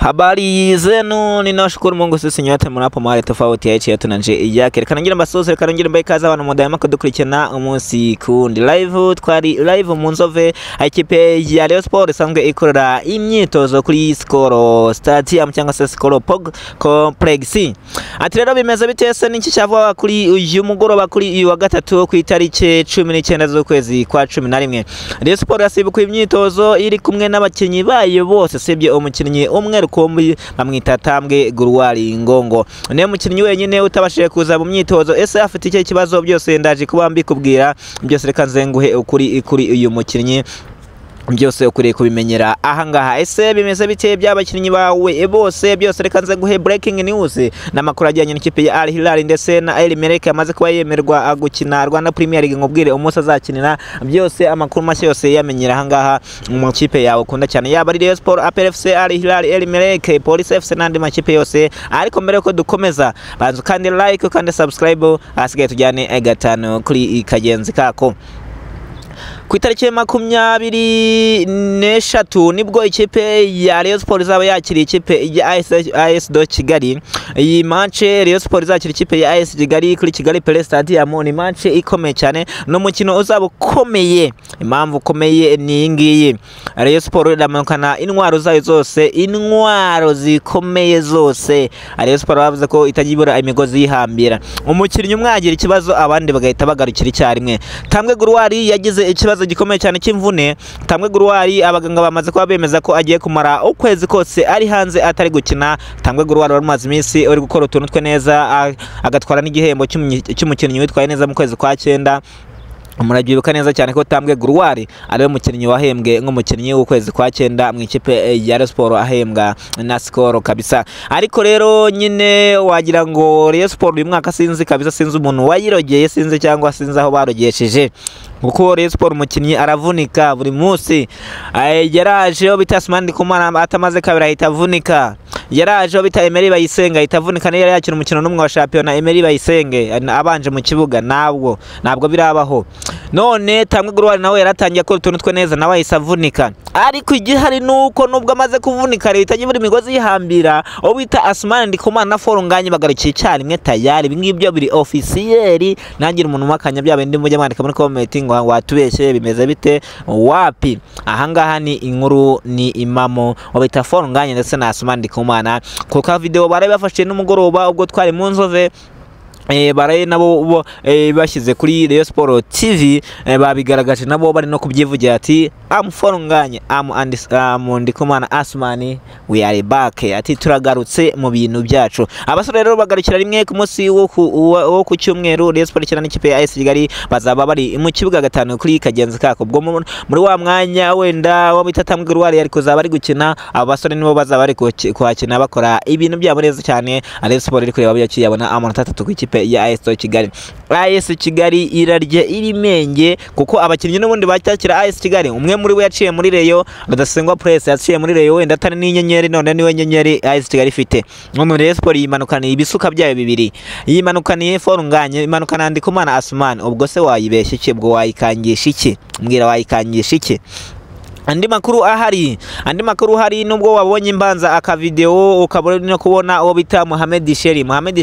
Habari zenu, ninashukuru Mungu sisi nyote mnapo mahali tofauti ya nchi yetu na nje yake. Reka ngira mbasoze, reka ngira mbaye kaza abantu mudahema kudukurikirana umunsi kundi live. Twari live mu Nzove, ikipe ya Rayon Sport isanzwe ikorera imyitozo kuri Skol Stadium cyangwa se Skol Complex. Ati rero bimeze bitese n'iki cyava kuri uyu mugoroba kuri uyu wa gatatu ku itariki 19 z'ukwezi kwa 11. Rayon Sport yasibuka imyitozo iri kumwe n'abakinyi bayo bose sibye umukinyi umwe rukombi bamwita Tambwe Guruwari Ngongo. Ne mukinyi wenyine utabashije kuza mu myitozo, ese afite iki kibazo byose ndaje kuba mbikubwira byose, reka nzenguhe ukuri uyu mukinyi byose ukuriye kubimenyera ahangaha. Ese bimeze bite by'abakinyi bawe bose byose, reka nze guhe breaking news n'amakuru ajyanye n'ikipe ya Al Hilal ndetse na El Merreikh amaze kuba yemerwa gukina Rwanda Premier League. Ngubwire umunsi azakinira byose, amakuru mashya yose yamenyera ahangaha mu kipe yawe ukunda cyane, yaba ari Rayon Sport, APR FC, Al Hilal, El Merreikh, Police FC n'andi makipe yose. Ariko mbere ko dukomeza, banzu kandi like kandi subscribe, asigaye tujyane gatanu kuri kagenzi kako. Ku itariki 23 nibwo ikipe ya Rayon Sport izaba yakira ikipe ya AS Kigali. Iyi match Rayon Sport izakira ikipe ya AS Kigali kuri Kigali Pele Stadium. Ni match ikomeye cyane, no mukino uzaba ukomeye. Impamvu ukomeye ni ngiyi: Rayon Sport iramanukana intwaro zayo zose, intwaro zikomeye zose. Rayon Sport bavuze ko itajibura imigozi yihambira. Umukinnyi umwagira ikibazo abandi bagahita bagarukira icyarimwe. Tambwe Guruwari yagize ikibazo gikomeye cyane cy'imvune. Tambwe Guruwari abaganga bamaze kuba bemeza ko agiye kumara ukwezi kose ari hanze atari gukina. Tambwe Guruwari wari iminsi uri gukora utuntu twe neza, agatwara n'igihembo cy'umukinnyi witwaye neza mu kwezi kwa 9. Murabyibuka neza cyane ko Tambwe Guruwari ariwe mukinnyi wahembwe nk'umukinnyi w'ukwezi kwa 9 mu ikipe ya Rayon Sport, ahembwa na Skol kabisa. Ariko rero nyine wagira ngo Rayon Sport uyu mwaka sinzi kabisa, sinzi umuntu wayirogeye, sinzi cyangwa sinzi aho barogesheje, kuko Rayon Sport umukinnyi aravunika buri munsi. Yaraje bita Asmani Kumana atamaze kabiri ahita avunika. Yaraje bita Emery Bayisenga ahita avunika, ne yari yakina umukino n'umwe wa champion Emery Bayisenge abanje mu kibuga, ntabwo birabaho. None Tambwe Guruwari nawe yaratangiye ko utuntu twe neza, nawe ahise avunika. Ariko igihari nuko nubwo amaze kuvunika leta nyiburi imigozi yihambira, obita Asmani Kumana na Forunganye bagarukiye icyarimwe tayari. Ibingibyo biri officiel, nangira umuntu makanya byabe ndi mujye mwandika muri comment ngo watubeshye bimeze bite. Wapi, ahangaha ni inkuru ni imamo obita Forunganye ndetse na Asmani Kumana. Kuko video bare bafashe n'umugoroba ubwo twari mu Nzove, baraye nabo bashyize kuri Rayon Sport TV, babigaragaje nabo bari no kubyivugira ati Forunganye Ndikumana Asmani, we are back, ati turagarutse mu bintu byacu. Abasore rero bagarukira rimwe ku munsi wo ku cyumweru. Rayon Sport kirana n'ikipe ya AS Kigali bazaba bari mu kibuga gatanu kuri kagenzi kako. Ubwo muri wa mwanya wenda wo bita Tambwe Guruwari ariko zaba ari gukina, abasore nibo bazaba ari kuhakina bakora ibintu byabo neza cyane. Rayon Sport iri kureba byo kiyabona amanota 3 ku ikipe ya AS Kigali. AS Kigali irarye irimenge kuko abakinnyi n'ubundi bacyakira AS Kigali, umwe muri we yaciye muri Rayon, Rudasingwa Press yaciye muri Rayon, wenda atari n'inyenyeri, none niwe nyenyeri AS Kigali ifite. None Rayon Sport yimanukaniye ibisuka byayo bibiri, yimanukaniye Forunganye, yimanukana Ndikumana Asmani. Ubwo se wayibeshye iki? Ubwo wayikangisha iki? Mbwira wayikangisha iki? Andi makuru hari nubwo wabonye imbanza aka video ukabona no kubona uwo bita Mohamed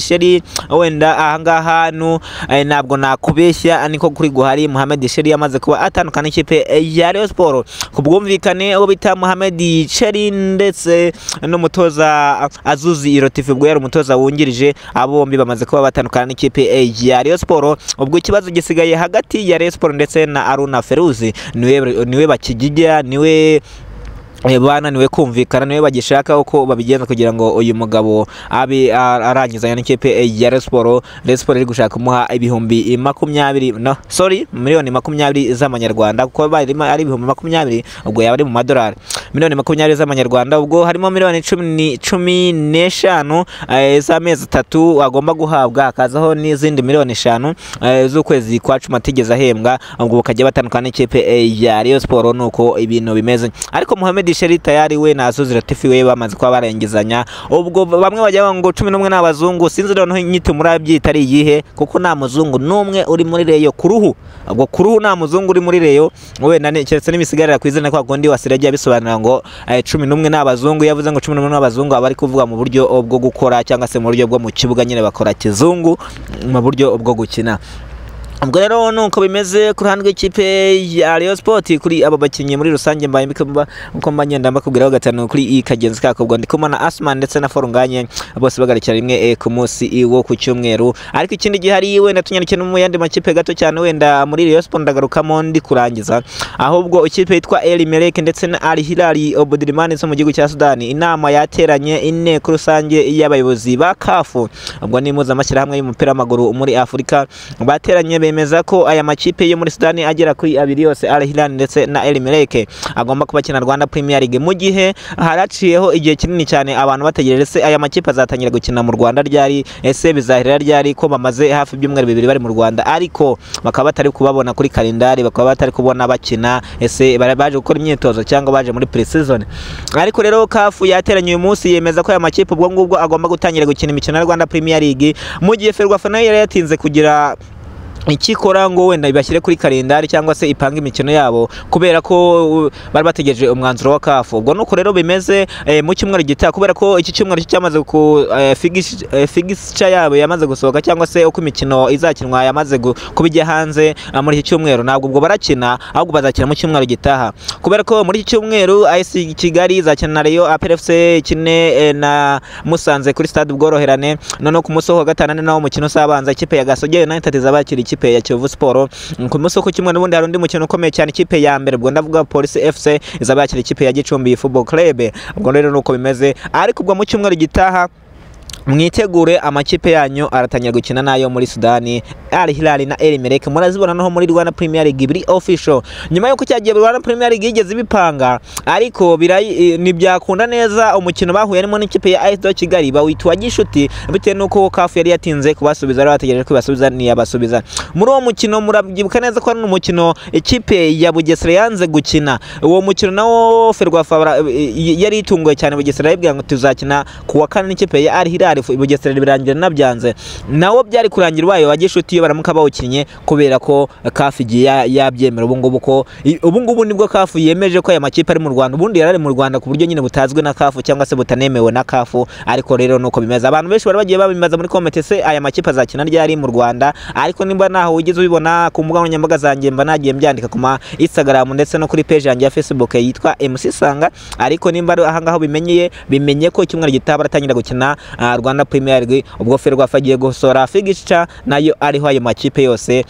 Sheri wenda ahangaha ntabwo nakubeshya niko kuri guhari. Mohamed Sheri yamaze kuba atandukana ikipe ya Rayon Sport kubwumvikane uwo bita Mohamed Sheri ndetse n'umutoza Azuzi Irotifu bwo yari umutoza wungirije. Abo bombi bamaze kuba batandukana n'ikipe ya Rayon Sport. Ubwo ikibazo gisigaye hagati ya Rayon Sport ndetse na Aruna Feruzi, niwe bakigijya, niwe bananiwe kumvikana, niwe bagishaka uko babigenza kugira ngo uyu mugabo abe arangizanya n'ikipe ya Rayon Sport. Rayon Sport iri gushaka kumuha ibihumbi 20 miliyoni 20 z'amanyarwanda, kuko bari ari ibihumbi 20, ubwo yaba ari mu madolari miliyoni 20 z'amanyarwanda. Ubwo harimo miliyoni 15 z'amezi 3 agomba guhabwa, hakazaho n'izindi miliyoni 5 z'ukwezi kwa 10 atigeze ahembwa. Ubwo bakajya batandukana n'ikipe ya Rayon Sport nuko ibintu bimeze. Ariko Mohamed Sheri tayari we na Azuzi Latifi we bamaze kwa barengezanya ubwo bamwe bajya ngo 11 n'abazungu sinzi rero nyite murabyita ari yihe kuko nta muzungu numwe uri muri Reyo kuruhu ubwo kuruhu nta muzungu uri muri Reyo we keretse n'imisigarira kwizana kwa gondi wasiragiye bisobanura ngo 11 n'abazungu yavuze ngo 11 n'abazungu abari kuvuga mu buryo bwo gukora cyangwa se mu buryo bwo mu kibuga nyine bakora kizungu mu buryo bwo gukina ubwo rero nuko bimeze ku ruhande rw'ikipe ya Rayon Sport kuri aba bakinnyi muri rusange mbaye uko mbanyenda mbakubwiraho gatanu kuri ikagenzi kakobwa ndikoma na Asman ndetse na Forunganye bose bagarikira rimwe ku munsi wo ku cyumweru ariko ikindi gihe hari wenda tunyarike no mu yandi makipe gato cyane wenda muri Rayon Sport ndagarukamo ndi kurangiza ahubwo ikipe yitwa El Merreikh ndetse na Al Hilal Omdurman zo mu gihugu cya Sudani inama yateranye inteko rusange y'abayobozi ba CAF ubwo ni mpuzamahanga y'umupira w'amaguru muri Afurika bateranye bemeza ko aya makipe yo muri Sudani agera kuri abiri yose Al Hilal ndetse na El Merreikh agomba kubakina Rwanda Premier League mu gihe haraciyeho igihe kinini cyane abantu bategereje se aya makipe azatangira gukina mu Rwanda ryari ese bizahirira ryari ko bamaze hafi by'umwaka bibiri bari mu Rwanda ariko bakaba batari kubabona kuri kalendari bakaba batari kubona bakina ese baje gukora imyitozo cyangwa baje muri pre-season ariko rero CAF yateranye uyu munsi yemeza ko aya makipe ubwo ngubwo agomba gutangira gukina imikino ya Rwanda Premier League mu gihe Ferwafa nayo yari yatinze kugira ikikora ngo wenda ibashyire kuri kalendari cyangwa se ipanga imikino yabo kubera ko bari bategereje umwanzuro wa CAF ubwo nuko rero bimeze mu cyumweru gitaha kubera ko iki cyumweru cyamaze ku fixture yabo yamaze gusohoka cyangwa se uko imikino izakinwa yamaze kubijya hanze muri iki cyumweru ntabwo ubwo barakina ahubwo bazakina mu cyumweru gitaha kubera ko muri iki cyumweru AS Kigali izakina na Rayon APRFC kine na Musanze kuri stade Ubworoherane none ku munsi wa gatanu nawo mukino sabanza ikipe ya Gasogi United izabakira ikipe ya Kiyovu Sport ku munsi wo kimwe n'ubundi hari undi mukino ukomeye cyane ikipe ya mbere ubwo ndavuga Police FC izabakira ikipe ya Gicumbi Football Club ubwo rero nuko bimeze ariko ubwo mu cyumweru gitaha mwitegure amakipe yanyu aratangira gukina nayo muri Sudani Al Hilal na El Merreikh murazibona naho muri Rwanda Premier League biri official nyuma yuko cyagiye Rwanda Premier League yigeze bipanga ariko nibyakunda neza umukino bahuye arimo n'ikipe ya AS Kigali bawitwa gishuti bitewe nuko CAF yari yatinze kubasubiza bategereje ko basubiza ni yabasubiza muri uwo mukino murabyibuka neza ko ari umukino ikipe ya Bugesera yanze gukina uwo mukino nawo Ferwafa yari itunguye cyane Bugesera yibwira ngo tuzakina kuwa kane n'ikipe ya Al Hilal Bugesera birangira nabyanze nawo byari kurangira wayo wagishuti iyo baramuka bawukinye kubera ko CAF igiye yabyemera ubu ngubu nibwo CAF yemeje ko aya makipe ari mu Rwanda ubundi yarari mu Rwanda ku buryo nyine butazwe na CAF cyangwa se butanemewe na CAF ariko rero nuko bimeze abantu benshi bari bagiye babimaza muri comment se aya makipe azakina ryari mu Rwanda ariko nimba naho ugize ubibona ku mbuga nkoranyambaga zanjye mba nagiye mbyandika ku Instagram ndetse no kuri page yanjye ya Facebook yitwa MC Sanga ariko nimba aha ngaho bimenye ko cyumweru gitaha baratangira gukina Rwanda Premier League ubwo Ferwafa agiye gusora fixture nayo ariho ayo makipe yose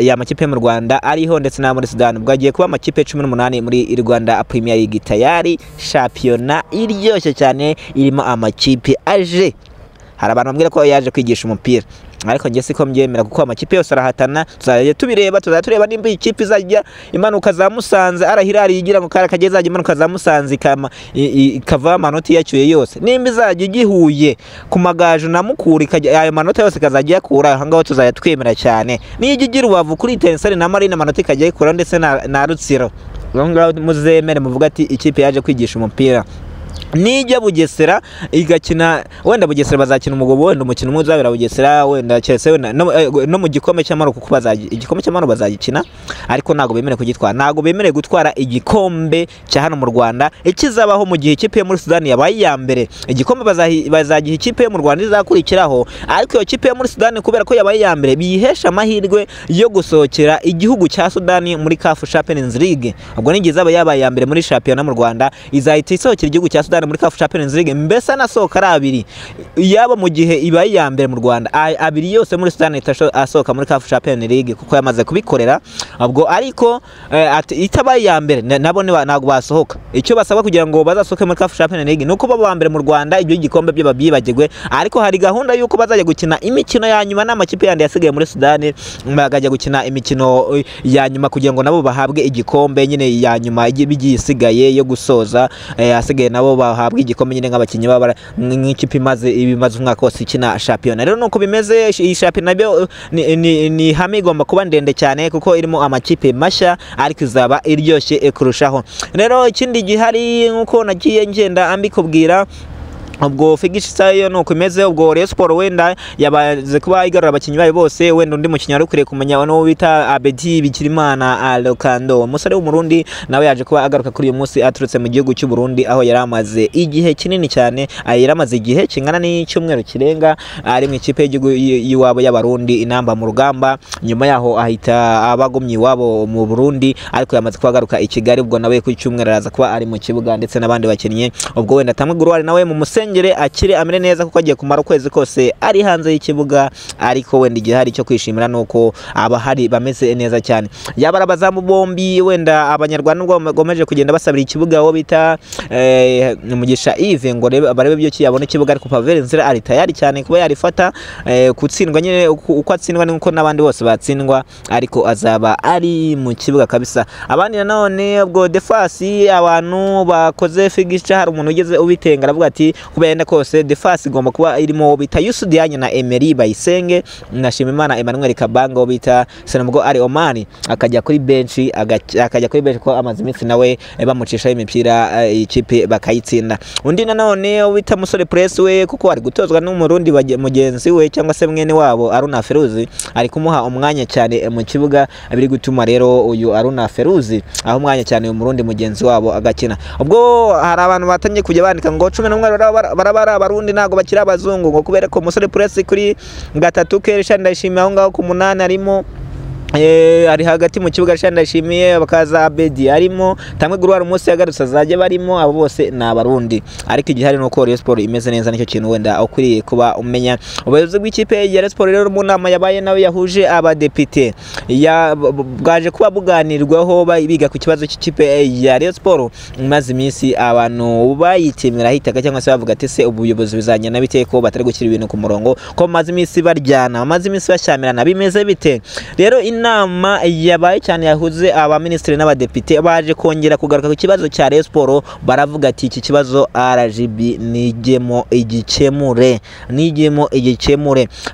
ya makipe mu Rwanda ariho ndetse na muri Sudan ubwo agiye kuba amakipe 18 muri Rwanda Premier League tayari championnat iryoshye cyane irimo amakipe aje hari abantu bambwira ko yaje kwigisha umupira ariko ngiye siko mbyemera kuko amakipe yose arahatana tuzajya tureba nimba ikipe izajya imanuka za Musanze Al Hilal yigira ngo kara kageze ajya imanuka za Musanze ikava amanota yacyuye yose nimba izajya igihuye ku magaju na Mukura ayo manota yose kazajya yakura ahangaho tuzajya twemera cyane nijya igira Rubavu kuri Tensari na Marine amanota ikajya ikura ndetse na Rutsiro muzemere muvuga ati ikipe yaje kwigisha umupira nijya Bugesera igakina wenda Bugesera bazakina umugobo wenda umukino umwe uzabera Bugesera wenda cyese wenda no mu gikombe cy'amaro kuko igikombe cy'amaro bazagikina ariko nago bemere kugitwara nago bemere gutwara igikombe cya hano mu Rwanda ikizabaho mu gihe ikipe muri Sudani yabaye ya mbere igikombe bazagiha ikipe mu Rwanda izakurikiraho ariko iyo kipe muri Sudani kubera ko yabaye ya mbere bihesha amahirwe yo gusohokera igihugu cya Sudani muri CAF Champions League ubwo nigeze yabaye ya mbere muri championnat mu Rwanda izahita isohokera igihugu cya Sudani muri CAF Champions League mbese nasohoka ari abiri yaba mu gihe ibaye ya mbere mu Rwanda abiri yose muri Sudani asohoka muri CAF Champions League kuko yamaze kubikorera ubwo ariko itabaye ya mbere nabo ntago basohoka icyo basaba kugira ngo bazasohoke muri CAF Champions League nuko baba mbere mu Rwanda ibyo igikombe byo babyibagirwe ariko hari gahunda yuko bazajya gukina imikino ya nyuma n'amakipe yandi yasigaye muri Sudani bagajya gukina imikino ya nyuma kugira ngo nabo bahabwe igikombe nyine ya nyuma bigiye isigaye yo gusoza asigaye nabo bahabwa igikombe nyine nk'abakinnyi baba nk'ikipe ibimaze umwaka wose ikina shampiyona. Rero nuko bimeze, iyi shampiyona nabyo ni hame igomba kuba ndende cyane kuko irimo amakipe mashya ariko izaba iryoshye kurushaho. Rero ikindi gihari nkuko nagiye ngenda ambikubwira, ubwo Figisha yo nuko imeze, ubwo Rayon Sport wenda yabaze kuba igarura abakinnyi bayo bose, wenda undi mukinnyi ari ukwiye kumenya no bita Abedi Bikirimana Alokando, umusore w'umurundi nawe yaje kuba agaruka kuri uyu munsi aturutse mu gihugu cy'u Burundi, aho yaramaze igihe kinini cyane, yaramaze igihe kingana n'icyumweru kirenga ari mu ikipe y'igihugu y'iwabo y'abarundi inamba mu rugamba, nyuma yaho ahita abagumye iwabo mu Burundi, ariko yamaze kuba agaruka i Kigali, ubwo nawe ku cyumweru araza kuba ari mu kibuga ndetse n'abandi bakinnyi. Ubwo wenda Tamwe Guruwari nawe mu musengere akire amere neza kuko agiye kumara ukwezi kose ari hanze y'ikibuga, ariko wenda igihari cyo kwishimira nuko abahari bameze neza cyane. Yaba abazamu bombi wenda Abanyarwanda ngo bagomeje kugenda basabira ikibuga, aho bita Mugisha Yves ngo barebe byo kiyabona ikibuga, ariko Pavel Nzira ari tayari cyane kuba yarifata, kutsindwa nyine uko atsindwa nuko n'abandi bose batsindwa, ariko azaba ari mu kibuga kabisa. Abandi nanone ubwo defasi abantu bakoze Figisha, hari umuntu ugeze ubitenga aravuga ati kubenda kose defasi igomba kuba irimo bita Yusuf Dianye na Emery Bayisenge na Shimimana Emmanuel Kabanga, bita Senamgo ari Omani akajya kuri bench ko amaze iminsi nawe bamucisha imipira ikipe bakayitsinda. Undi nanone bita Musore Press we kuko ari gutozwa n'umurundi mugenzi we cyangwa se mwene wabo Aruna Feruzi, ari kumuha umwanya cyane mu kibuga, biri gutuma rero uyu Aruna Feruzi aho umwanya cyane umurundi mugenzi wabo agakina. Ubwo hari abantu batangiye kujya bandika ngo 11 barabara abarundi nago bakira abazungu, ngo kubera ko Musore Press kuri gatatu keresha ndashimiye aho ngaho ku 8 arimo ari hagati mu kibuga ndashimiye, bakaza Abedi arimo, Tamwe Guruwari umunsi yagarutse zaje barimo, abo bose na abarundi. Ariko igihari nuko Rayon Sport imeze neza, nicyo kintu wenda ukwiriye kuba umenya. Ubuyobozi bw'ikipe ya Rayon Sport rero mu nama yabaye nawe yahuje abadepite bwaje kuba buganirwaho biga ku kibazo cy'ikipe ya Rayon Sport, maze iminsi abantu bayitemera hitaka cyangwa se bavuga ati se ubuyobozi bizagenda bite ko batari gukira ibintu ku murongo, ko maze iminsi baryana, maze iminsi bashyamirana, bimeze bite? Rero inama yabaye cyane yahuze abaminisitiri n'abadepite, baje kongera kugaruka ku kibazo cya Rayon Sport, baravuga ati iki kibazo RGB nigemo igikemure.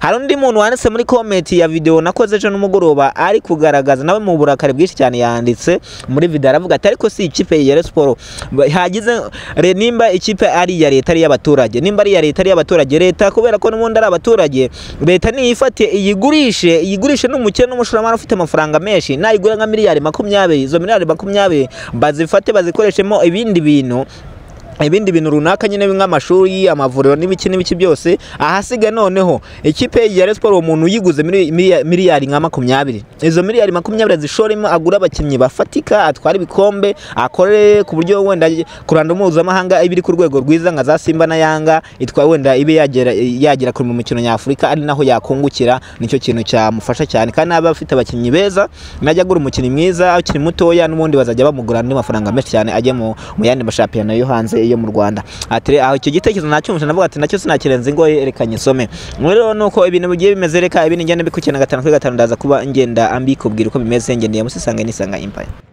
Hari undi muntu wanditse muri comment ya video nakoze ejo n'umugoroba ari kugaragaza nawe mu burakari bwinshi cyane, yanditse muri video aravuga ati ariko si ikipe ya Rayon Sport hagize nimba ikipe ari ya leta ari y'abaturage, nimba ari ya leta ari y'abaturage, leta kubera ko n'ubundi ari abaturage, leta niyifate iyigurishe n'umukene n'umushoramari ufite amafaranga menshi, nayigura nka miliyari 20, izo miliyari 20 bazifate bazikoresheemo ibindi bintu runaka nyine nk'amashuri, amavuriro n'ibiki byose, ahasiga noneho ikipe ya Rayon Sport umuntu yiguze miliyari nka 20, izo miliyari 20 zishoremo agura abakinnyi bafatika, atwara ibikombe, akore ku buryo wenda kuranda mpuzamahanga ibiri ku rwego rwiza nka za Simba na Yanga, itwa wenda ibe yagera ku mikino nyafurika, ari naho yakungukira. Nicyo kintu cyamufasha cyane, kandi aba afite abakinnyi beza, najya agura umukinnyi mwiza akiri mutoya, n'ubundi bazajya bamugura andi mafaranga menshi cyane ajye mu yandi mashampiyona yo hanze yo mu Rwanda. Ati aho icyo gitekerezo nacyumvise navuga ati nacyo sinakirenze ngo reka nyisome. Rero nuko ibintu bigiye bimeze, reka ibintu ngende bikukena 5 kuri 5 ndaza kuba ngenda ambikubwira uko bimeze, ngendeye musisanga nisanga Empire.